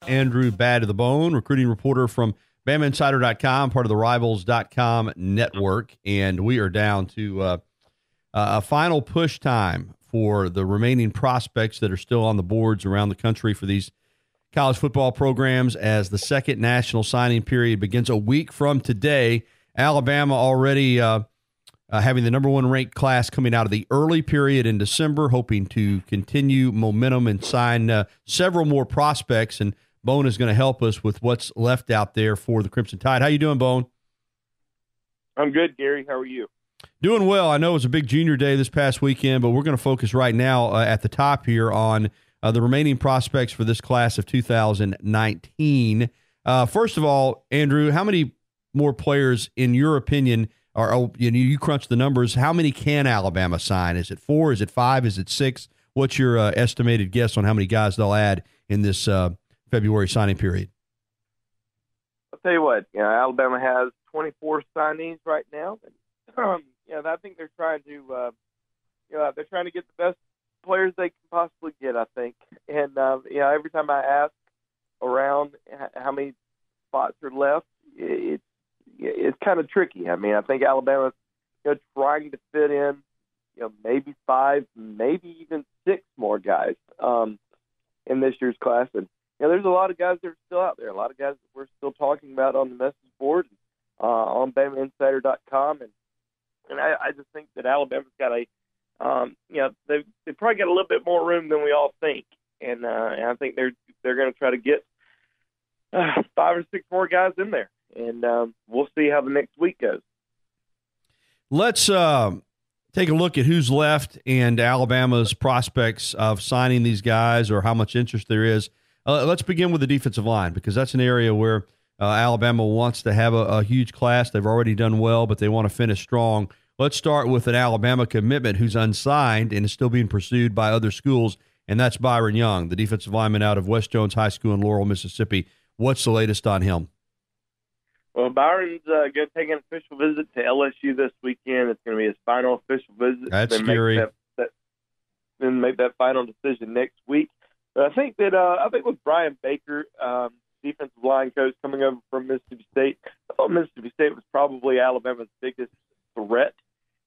Andrew Bad to the Bone, recruiting reporter from BamaInsider.com, part of the Rivals.com network. And we are down to a final push time for the remaining prospects that are still on the boards around the country for these college football programs as the second national signing period begins a week from today. Alabama already having the number one ranked class coming out of the early period in December, hoping to continue momentum and sign several more prospects. And Bone is going to help us with what's left out there for the Crimson Tide. How you doing, Bone? I'm good, Gary. How are you? Doing well. I know it was a big junior day this past weekend, but we're going to focus right now at the top here on the remaining prospects for this class of 2019. First of all, Andrew, how many more players, in your opinion, you crunch the numbers, how many can Alabama sign? Is it 4? Is it 5? Is it 6? What's your estimated guess on how many guys they'll add in this February signing period? I'll tell you what, Alabama has 24 signees right now. I think they're trying to, get the best players they can possibly get, I think. And, every time I ask around how many spots are left, it's kind of tricky. I mean, I think Alabama's trying to fit in, maybe 5, maybe even 6 more guys in this year's class. And there's a lot of guys that are still out there. A lot of guys that we're still talking about on the message board on BamaInsider.com. And I just think that Alabama's got they've probably got a little bit more room than we all think. And I think they're going to try to get 5 or 6 more guys in there. And we'll see how the next week goes. Let's take a look at who's left and Alabama's prospects of signing these guys or how much interest there is. Let's begin with the defensive line because that's an area where Alabama wants to have a huge class. They've already done well, but they want to finish strong. Let's start with an Alabama commitment who's unsigned and is still being pursued by other schools, and that's Byron Young, the defensive lineman out of West Jones High School in Laurel, Mississippi. What's the latest on him? Well, Byron's going to take an official visit to LSU this weekend. It's going to be his final official visit. That's scary. Then make that final decision next week. But I think with Brian Baker, defensive line coach coming over from Mississippi State, I thought Mississippi State was probably Alabama's biggest threat.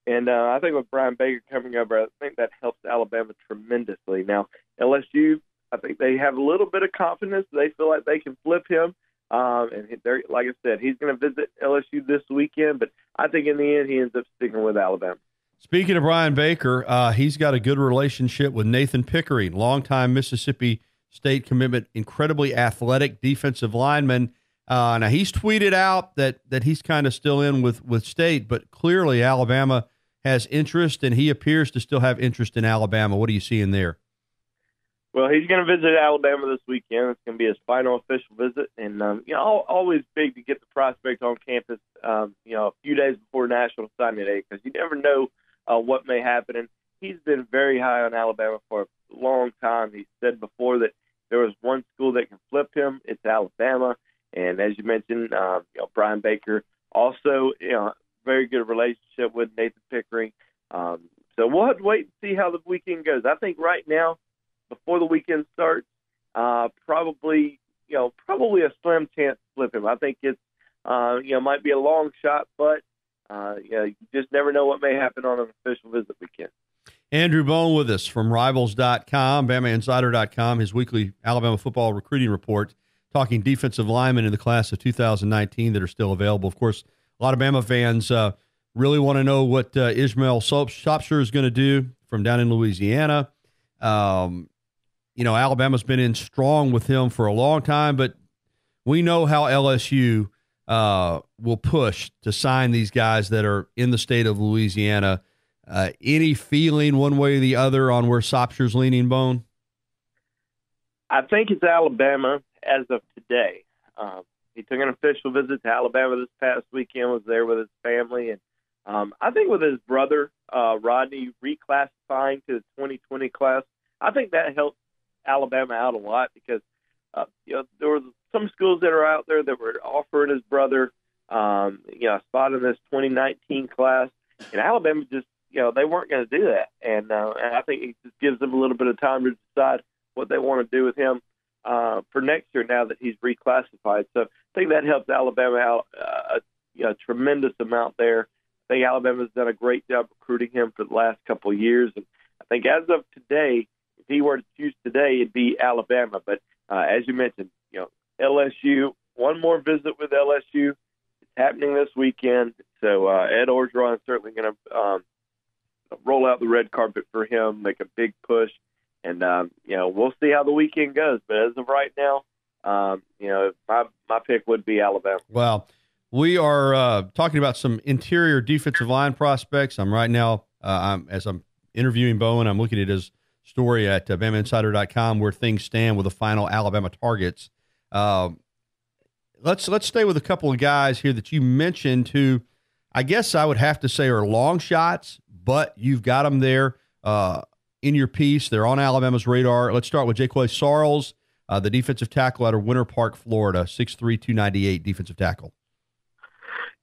And I think with Brian Baker coming over, I think that helps Alabama tremendously. Now, LSU, I think they have a little bit of confidence. They feel like they can flip him. And like I said, he's going to visit LSU this weekend, but I think in the end he ends up sticking with Alabama. Speaking of Brian Baker, he's got a good relationship with Nathan Pickering, longtime Mississippi State commitment, incredibly athletic defensive lineman. Now, he's tweeted out that he's kind of still in with State, but clearly Alabama has interest, and he appears to still have interest in Alabama. What are you seeing there? Well, he's going to visit Alabama this weekend. It's going to be his final official visit. And, always big to get the prospect on campus, a few days before National Signing Day because you never know what may happen. And he's been very high on Alabama for a long time. He said before that there was one school that can flip him. It's Alabama. And as you mentioned, Brian Baker also, very good relationship with Nathan Pickering. So we'll have to wait and see how the weekend goes. I think right now, before the weekend starts, probably a slim chance to flip him. I think it's, might be a long shot, but you just never know what may happen on an official visit weekend. Andrew Bone with us from Rivals.com, BamaInsider.com, his weekly Alabama football recruiting report, talking defensive linemen in the class of 2019 that are still available. Of course, a lot of Bama fans really want to know what Ishmael Shropshire is going to do from down in Louisiana. Alabama's been in strong with him for a long time, but we know how LSU will push to sign these guys that are in the state of Louisiana. Any feeling one way or the other on where Shropshire's leaning, Bone? I think it's Alabama as of today. He took an official visit to Alabama this past weekend, was there with his family, and I think with his brother, Rodney, reclassifying to the 2020 class, I think that helped Alabama out a lot because there were some schools that are out there that were offering his brother a spot in this 2019 class, and Alabama just they weren't going to do that, and I think it just gives them a little bit of time to decide what they want to do with him. for next year now that he's reclassified. So I think that helps Alabama out a tremendous amount there. I think Alabama's done a great job recruiting him for the last couple of years. And I think as of today, if he were to choose today, it'd be Alabama. But as you mentioned, LSU, one more visit with LSU. It's happening this weekend. So Ed Orgeron is certainly going to roll out the red carpet for him, make a big push. And, we'll see how the weekend goes. But as of right now, my pick would be Alabama. Well, we are talking about some interior defensive line prospects. I'm right now, as I'm interviewing Bowen, I'm looking at his story at BamaInsider.com where things stand with the final Alabama targets. Let's stay with a couple of guys here that you mentioned who I guess I would have to say are long shots, but you've got them there in your piece. They're on Alabama's radar. Let's start with Jaquay Sarles, the defensive tackle out of Winter Park, Florida, 6'3", 298 defensive tackle.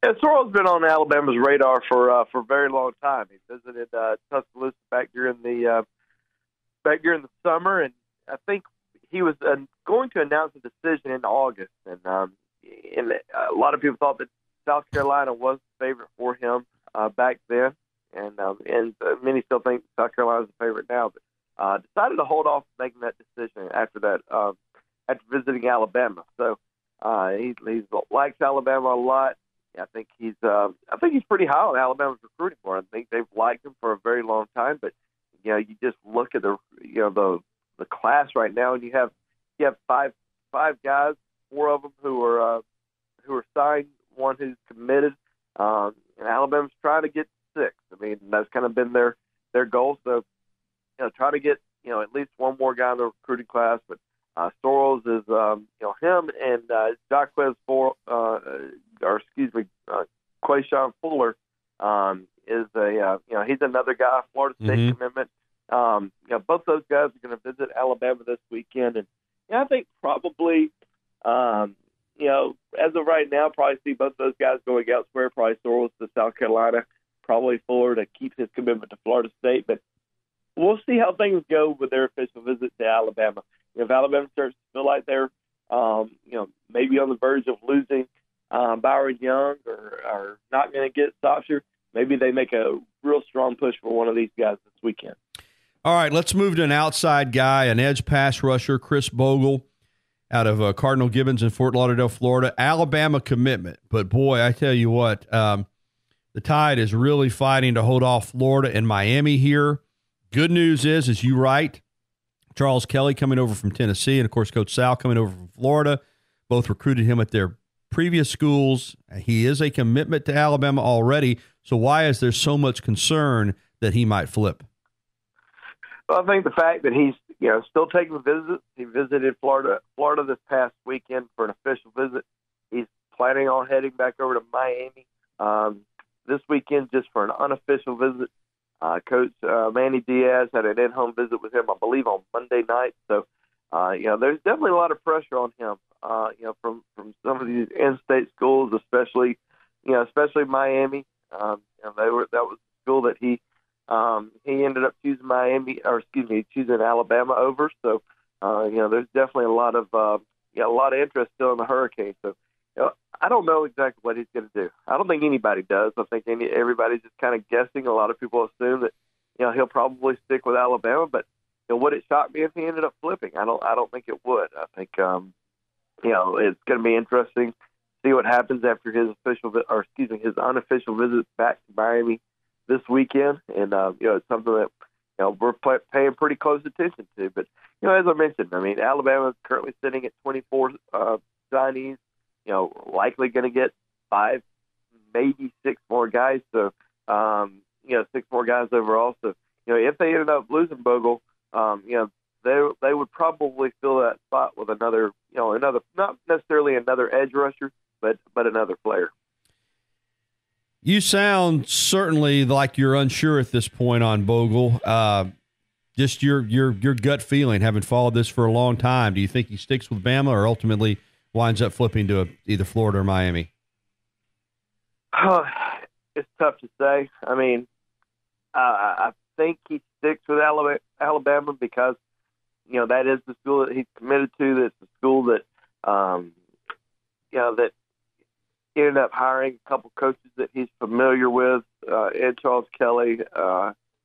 Yeah, Sorrell's been on Alabama's radar for a very long time. He visited Tuscaloosa back during the summer, and I think he was going to announce a decision in August. And a lot of people thought that South Carolina was the favorite for him back then, and many still think South Carolina's the favorite now. But decided to hold off making that decision after visiting Alabama. So he likes Alabama a lot. I think he's pretty high on Alabama's recruiting board. I think they've liked him for a very long time. But you just look at the class right now, and you have five guys, four of them who are signed, one who's committed, and Alabama's trying to get six. I mean, that's kind of been their goal. So try to get at least one more guy in the recruiting class. But Sorrells is him and Quayshawn Fuller is he's another guy, Florida State commitment. Both those guys are going to visit Alabama this weekend, and I think probably as of right now, probably see both those guys going elsewhere. Probably Sorrells to South Carolina, probably Fuller to keep his commitment to Florida State. But we'll see how things go with their official visit to Alabama. If Alabama starts to feel like they're, maybe on the verge of losing Byron Young or not going to get Sopsher, maybe they make a real strong push for one of these guys this weekend. All right, let's move to an outside guy, an edge pass rusher, Chris Bogle, out of Cardinal Gibbons in Fort Lauderdale, Florida. Alabama commitment, but boy, I tell you what, the Tide is really fighting to hold off Florida and Miami here. Good news is, as you write, Charles Kelly coming over from Tennessee, and of course Coach Sal coming over from Florida, both recruited him at their previous schools. He is a commitment to Alabama already, so why is there so much concern that he might flip? Well, I think the fact that he's still taking visits. He visited Florida this past weekend for an official visit. He's planning on heading back over to Miami this weekend just for an unofficial visit. Coach Manny Diaz had an in-home visit with him, I believe, on Monday night. So, there's definitely a lot of pressure on him, from some of these in-state schools, especially Miami. That was the school that he ended up choosing Alabama over. So, there's definitely a lot of interest still in the Hurricanes. So, I don't know exactly what he's going to do. I don't think anybody does. I think everybody's just kind of guessing. A lot of people assume that he'll probably stick with Alabama, but would it shock me if he ended up flipping? I don't think it would. I think it's going to be interesting to see what happens after his unofficial visit back to Miami this weekend, and it's something that we're paying pretty close attention to. But as I mentioned, Alabama is currently sitting at 24 signees. Likely going to get 5, maybe 6 more guys. So, 6 more guys overall. So, if they ended up losing Bogle, they would probably fill that spot with another, not necessarily another edge rusher, but another player. You sound certainly like you're unsure at this point on Bogle. Just your gut feeling, having followed this for a long time. Do you think he sticks with Bama or ultimately winds up flipping to either Florida or Miami? It's tough to say. I think he sticks with Alabama because, that is the school that he's committed to. That's the school that, that ended up hiring a couple coaches that he's familiar with. Ed Charles Kelly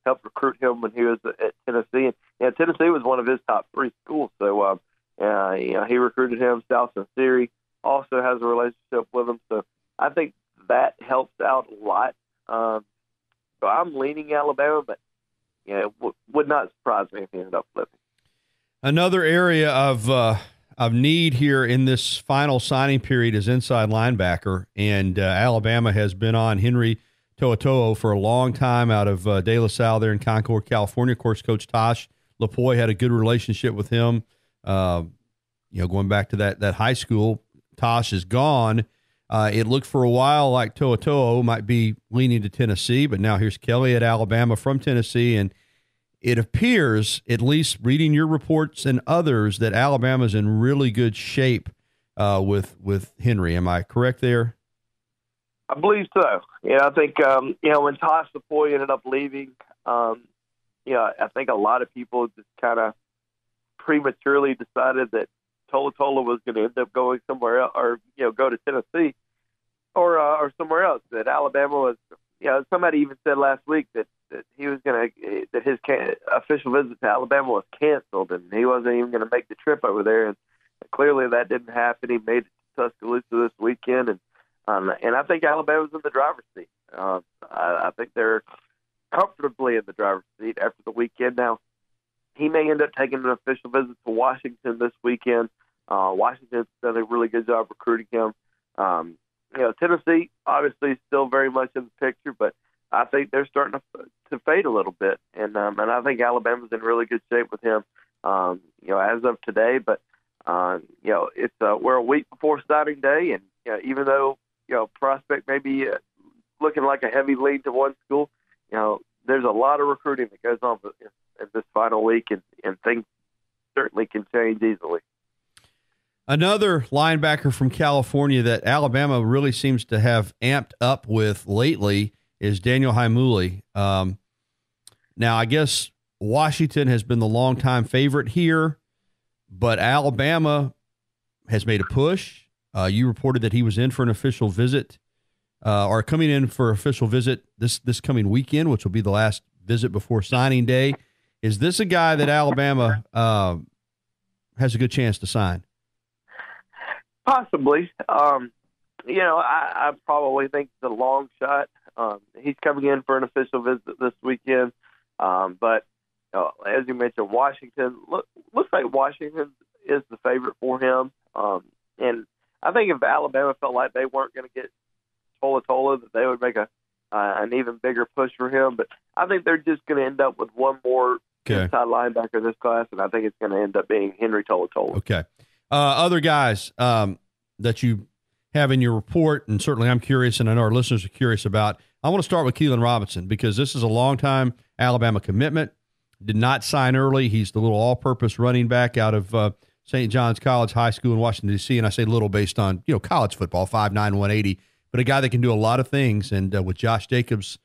helped recruit him when he was at Tennessee. And Tennessee was one of his top 3 schools. So, he recruited him. Sal Sinceri also has a relationship with him. So I think that helps out a lot. So I'm leaning Alabama, but it would not surprise me if he ended up flipping. Another area of need here in this final signing period is inside linebacker, and Alabama has been on Henry To'oTo'o for a long time out of De La Salle there in Concord, California. Of course, Coach Tosh LaPoy had a good relationship with him. Going back to that high school, Tosh is gone. It looked for a while like To'oTo'o might be leaning to Tennessee, but now here's Kelly at Alabama from Tennessee, and it appears, at least reading your reports and others, that Alabama's in really good shape with Henry. Am I correct there? I believe so. I think when Tosh LaPoy ended up leaving, I think a lot of people just kind of prematurely decided that To'oTo'o was going to end up going somewhere else, or go to Tennessee, or somewhere else. That Alabama was. Somebody even said last week that he was that his official visit to Alabama was canceled, and he wasn't even going to make the trip over there. And clearly that didn't happen. He made it to Tuscaloosa this weekend, and I think Alabama's in the driver's seat. I think they're comfortably in the driver's seat after the weekend. Now, he may end up taking an official visit to Washington this weekend. Washington's done a really good job recruiting him. Tennessee obviously is still very much in the picture, but I think they're starting to fade a little bit, and I think Alabama's in really good shape with him, as of today. But it's we're a week before signing day, and even though prospect may be looking like a heavy lean to one school, there's a lot of recruiting that goes on in this final week, and things certainly can change easily. Another linebacker from California that Alabama really seems to have amped up with lately is Daniel Haimuli. Now, I guess Washington has been the longtime favorite here, but Alabama has made a push. You reported that he was in for an official visit, or coming in for official visit this coming weekend, which will be the last visit before signing day. Is this a guy that Alabama has a good chance to sign? Possibly. I probably think it's a long shot. He's coming in for an official visit this weekend. But as you mentioned, Washington looks like Washington is the favorite for him. And I think if Alabama felt like they weren't going to get To'oTo'o, that they would make an even bigger push for him. But I think they're just going to end up with one more inside linebacker in this class, and I think it's going to end up being Henry To'oTo'o. Okay. Other guys that you have in your report, and certainly I'm curious, and I know our listeners are curious about. I want to start with Keelan Robinson because this is a long-time Alabama commitment. Did not sign early. He's the little all-purpose running back out of St. John's College High School in Washington, D.C., and I say little based on college football, 5'9", 180, but a guy that can do a lot of things. And with Josh Jacobs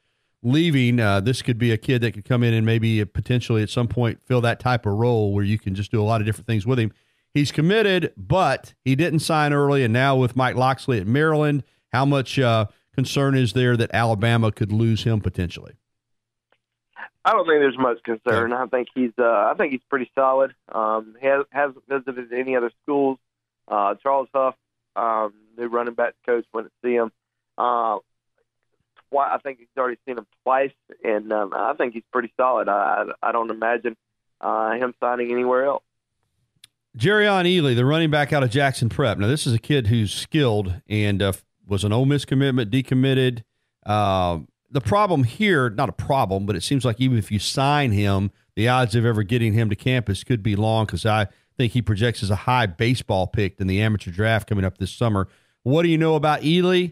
leaving, this could be a kid that could come in and maybe potentially at some point fill that type of role where you can just do a lot of different things with him. He's committed, but he didn't sign early, and now with Mike Locksley at Maryland, how much concern is there that Alabama could lose him potentially? I don't think there's much concern. Okay. I think he's pretty solid. He hasn't visited any other schools. Charles Huff, new running back coach, went to see him. I think he's already seen him twice, and I think he's pretty solid. I don't imagine him signing anywhere else. Jerrion Ely, the running back out of Jackson Prep. Now, this is a kid who's skilled and was an Ole Miss commitment, decommitted. The problem here, not a problem, but it seems like even if you sign him, the odds of ever getting him to campus could be long because I think he projects as a high baseball pick in the amateur draft coming up this summer. What do you know about Ely?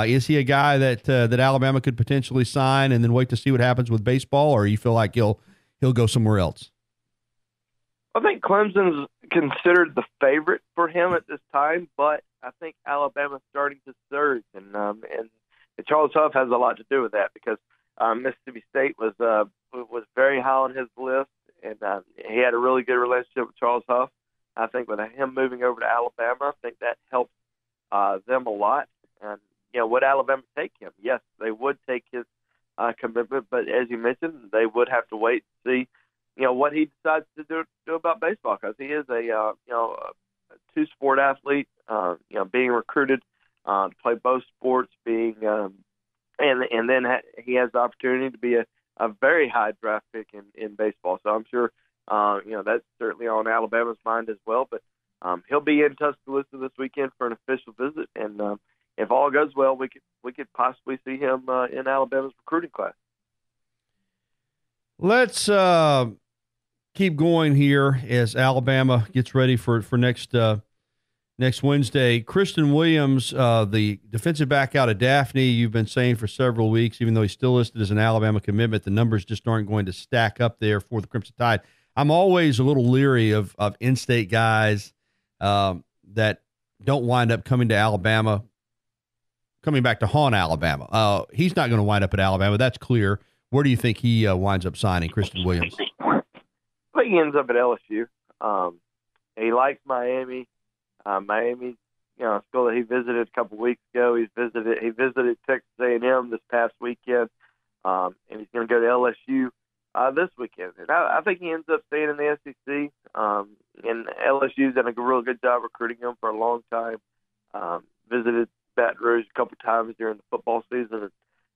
Is he a guy that Alabama could potentially sign and then wait to see what happens with baseball, or you feel like he'll go somewhere else? I think Clemson's considered the favorite for him at this time, but I think Alabama's starting to surge, and Charles Huff has a lot to do with that because Mississippi State was very high on his list, and he had a really good relationship with Charles Huff. I think with him moving over to Alabama, I think that helps them a lot. And, would Alabama take him? Yes, they would take his commitment, but as you mentioned, they would have to wait to see, what he decides to do about baseball, because he is a two-sport athlete, being recruited to play both sports, and then he has the opportunity to be a very high draft pick in baseball. So I'm sure, that's certainly on Alabama's mind as well. But he'll be in Tuscaloosa this weekend for an official visit, and if all goes well, we could possibly see him in Alabama's recruiting class. Let's keep going here as Alabama gets ready for next Wednesday. Christian Williams, the defensive back out of Daphne, you've been saying for several weeks, even though he's still listed as an Alabama commitment, the numbers just aren't going to stack up there for the Crimson Tide. I'm always a little leery of in-state guys that don't wind up coming to Alabama, coming back to haunt Alabama. He's not going to wind up at Alabama. That's clear. Where do you think he winds up signing, Christian Williams? I think he ends up at LSU. He likes Miami. Miami, a school that he visited a couple weeks ago. He visited Texas A&M this past weekend, and he's going to go to LSU this weekend. And I think he ends up staying in the SEC. And LSU's done a real good job recruiting him for a long time. Visited Baton Rouge a couple times during the football season,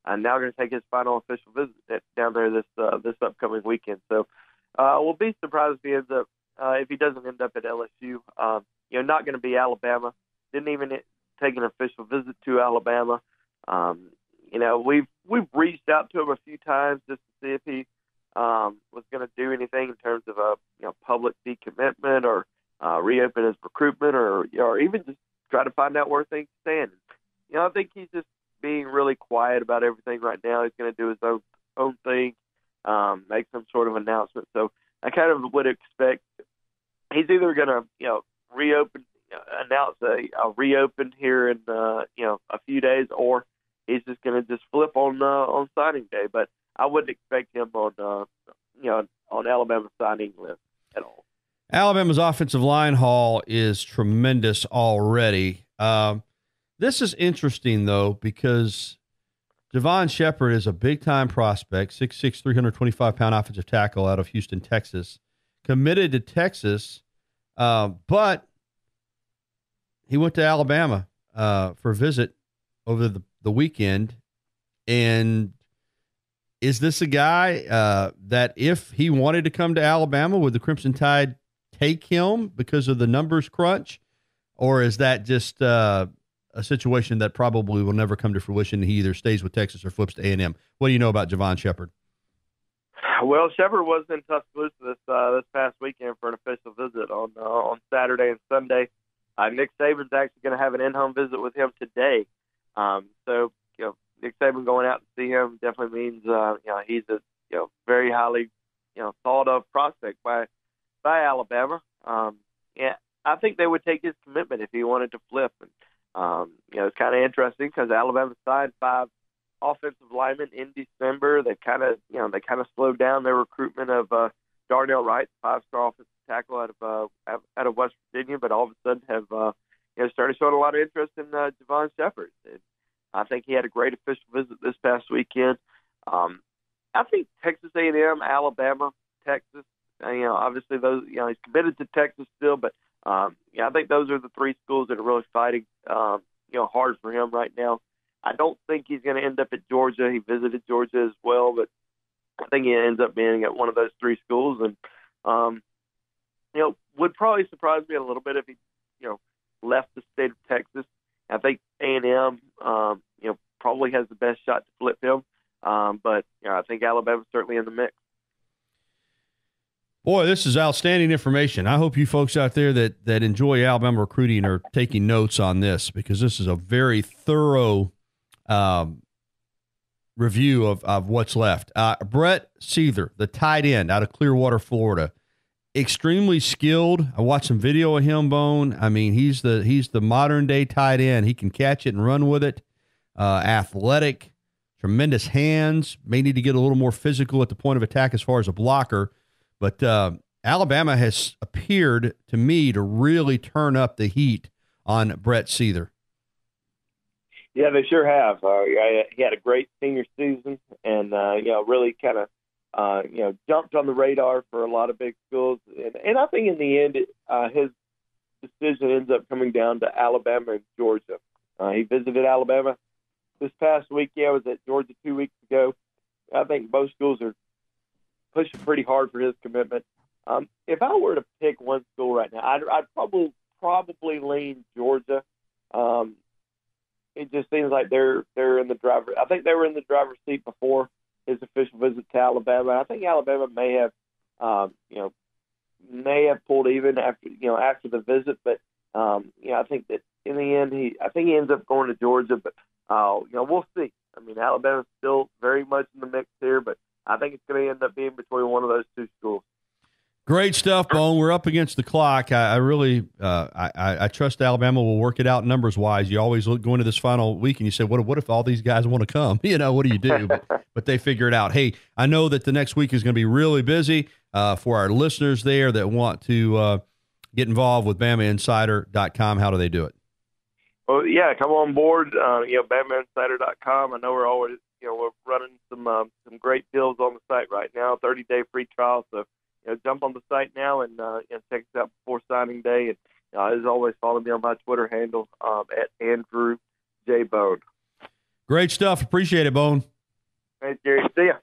and now going to take his final official visit down there this upcoming weekend. So we'll be surprised if he ends up if he doesn't end up at LSU. Not going to be Alabama. Didn't even take an official visit to Alabama. We've reached out to him a few times just to see if he was going to do anything in terms of a public decommitment or reopen his recruitment or even just try to find out where things stand. I think he's just being really quiet about everything right now. He's going to do his own thing, make some sort of announcement. So I kind of would expect he's either going to reopen, announce a reopen here in a few days, or he's just going to just flip on signing day. But I wouldn't expect him on Alabama's signing list at all. Alabama's offensive line haul is tremendous already. This is interesting, though, because Javon Shepard is a big-time prospect, 6'6", 325-pound offensive tackle out of Houston, Texas, committed to Texas, but he went to Alabama for a visit over the weekend. And is this a guy that if he wanted to come to Alabama, would the Crimson Tide take him because of the numbers crunch? Or is that just a situation that probably will never come to fruition? He either stays with Texas or flips to A&M. What do you know about Javon Shepard? Well, Shepard was in Tuscaloosa this past weekend for an official visit on Saturday and Sunday. Nick Saban's actually going to have an in-home visit with him today. So Nick Saban going out to see him definitely means he's a very highly thought of prospect by Alabama. I think they would take his commitment if he wanted to flip. And it's kind of interesting because Alabama signed 5 offensive linemen in December. They kind of slowed down their recruitment of Darnell Wright, 5-star offensive tackle out of West Virginia, but all of a sudden have started showing a lot of interest in Javon Shepard. And I think he had a great official visit this past weekend. I think Texas A&M, Alabama, Texas. Obviously those. He's committed to Texas still, but I think those are the 3 schools that are really fighting hard for him right now. I don't think he's going to end up at Georgia. He visited Georgia as well, but I think he ends up being at one of those 3 schools. And would probably surprise me a little bit if he left the state of Texas. I think A&M probably has the best shot to flip him, but I think Alabama's certainly in the mix. Boy, this is outstanding information. I hope you folks out there that enjoy Alabama recruiting are taking notes on this, because this is a very thorough review of what's left. Brett Seether, the tight end out of Clearwater, Florida, extremely skilled. I watched some video of him, Bone. I mean, he's the modern day tight end. He can catch it and run with it. Athletic, tremendous hands. May need to get a little more physical at the point of attack as far as a blocker. But Alabama has appeared to me to really turn up the heat on Brett Seether. Yeah, they sure have. He had a great senior season, and really kind of jumped on the radar for a lot of big schools. And I think in the end, his decision ends up coming down to Alabama and Georgia. He visited Alabama this past week. I was at Georgia 2 weeks ago. I think both schools are pushing pretty hard for his commitment. If I were to pick one school right now, I'd probably lean Georgia. It just seems like they're in the driver. I think they were in the driver's seat before his official visit to Alabama. I think Alabama may have pulled even after the visit, but I think that in the end he ends up going to Georgia. But we'll see. I mean, Alabama's still very much in the mix here, but I think it's going to end up being between one of those two schools. Great stuff, Bone. We're up against the clock. I really I trust Alabama will work it out numbers wise. You always go into this final week and you say, what if all these guys want to come? What do you do? But they figure it out. Hey, I know that the next week is going to be really busy for our listeners there that want to get involved with BamaInsider.com. How do they do it? Well, yeah, come on board. BamaInsider.com. I know we're always we're running some great deals on the site right now. 30-day free trial. So jump on the site now and check us out before signing day. And as always, follow me on my Twitter handle at Andrew J. Bone. Great stuff. Appreciate it, Bone. Thanks, Gary. See ya.